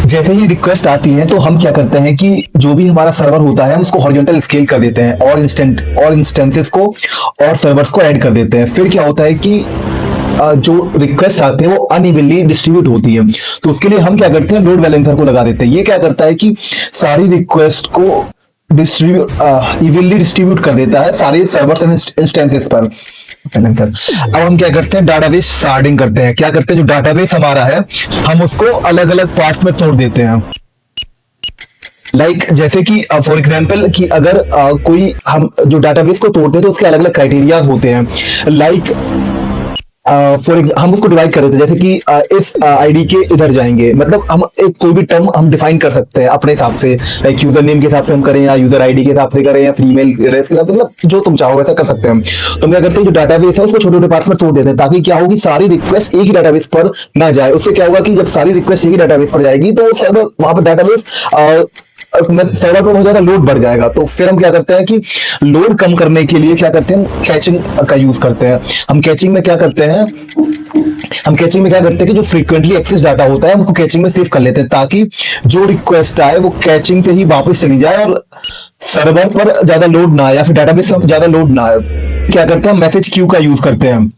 जैसे ही रिक्वेस्ट आती है तो हम क्या करते हैं कि जो भी हमारा सर्वर होता है हम उसको हॉरिजॉन्टल स्केल कर देते हैं और इंस्टेंसेस को और सर्वर्स को ऐड कर देते हैं। फिर क्या होता है कि जो रिक्वेस्ट आते हैं वो अनइवनली डिस्ट्रीब्यूट होती है, तो उसके लिए हम क्या करते हैं, लोड बैलेंसर को लगा देते हैं। ये क्या करता है कि सारी रिक्वेस्ट को इवनली डिस्ट्रीब्यूट कर देता है सारे सर्वर्स एंड इंस्टेंसेस पर। अब हम क्या करते हैं, डाटाबेस शार्डिंग करते हैं। क्या करते हैं, जो डाटाबेस हमारा है हम उसको अलग अलग पार्ट्स में तोड़ देते हैं। जैसे कि फॉर एग्जांपल कि अगर कोई हम जो डाटाबेस को तोड़ते हैं तो उसके अलग अलग क्राइटेरिया होते हैं। हम उसको डिवाइड कर देते हैं, जैसे कि इस आईडी के इधर जाएंगे, मतलब हम एक कोई भी टर्म हम डिफाइन कर सकते हैं अपने हिसाब से, लाइक यूजर नेम के हिसाब से हम करें या यूजर आईडी के हिसाब से करें या फीमेल एड्रेस के हिसाब से, मतलब जो तुम चाहो वैसा कर सकते हैं हम। तो हम क्या करते हैं, जो डाटाबेस है उसको छोटे छोटे पार्ट्स में तोड़ देते हैं, ताकि क्या होगी, सारी रिक्वेस्ट एक ही डाटाबेस पर ना जाए। उससे क्या होगा कि जब सारी रिक्वेस्ट एक ही डाटाबेस पर जाएगी तो सर्वर वहां पर डाटाबेस सर्वर पर बहुत ज्यादा लोड बढ़ जाएगा। तो फिर हम क्या करते हैं कि लोड कम करने के लिए क्या करते हैं, कैचिंग का यूज करते हैं। हम कैचिंग में क्या करते हैं कि जो फ्रीक्वेंटली एक्सेस डाटा होता है हम उसको कैचिंग में सेव कर लेते हैं, ताकि जो रिक्वेस्ट आए वो कैचिंग से ही वापस चली जाए और सर्वर पर ज्यादा लोड ना आए या फिर डाटाबेस पर ज्यादा लोड ना आए। क्या करते हैं, मैसेज क्यू का यूज करते हैं।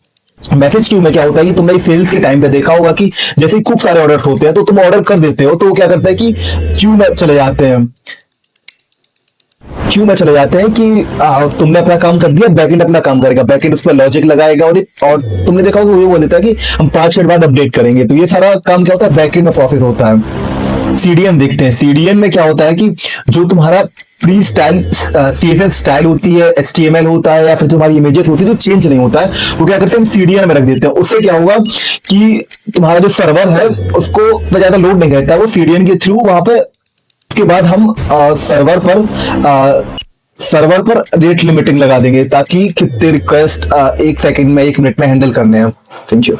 मैसेज क्यू में क्या होता है कि तुमने सेल्स के टाइम पे देखा होगा कि जैसे खूब सारे ऑर्डर्स होते हैं तो तुम ऑर्डर कर देते हो, तो क्या करता है कि क्यू में चले जाते हैं कि तुमने अपना काम कर दिया, बैकएंड अपना काम करेगा, बैकएंड उस पर लॉजिक लगाएगा और तुमने देखा होगा वो ये बोल देता है कि हम 5 मिनट बाद अपडेट करेंगे। तो ये सारा काम क्या होता है, बैकएंड में प्रोसेस होता है। सीडीएन देखते हैं। सीडीएन में क्या होता है कि जो तुम्हारा प्री स्टाइल सीएसएस स्टाइल होती है, एचटीएमएल होता है या फिर तुम्हारी इमेजेस होती है, तो चेंज नहीं होता है, वो क्या करते हैं, हम सीडीएन में रख देते हैं। उससे क्या होगा कि तुम्हारा जो सर्वर है उसको ज्यादा लोड नहीं रहता है, वो सीडीएन के थ्रू वहां पे। उसके बाद हम सर्वर पर रेट लिमिटिंग लगा देंगे, ताकि कितने रिक्वेस्ट 1 सेकंड में 1 मिनट में हैंडल करने हैं। Thank you.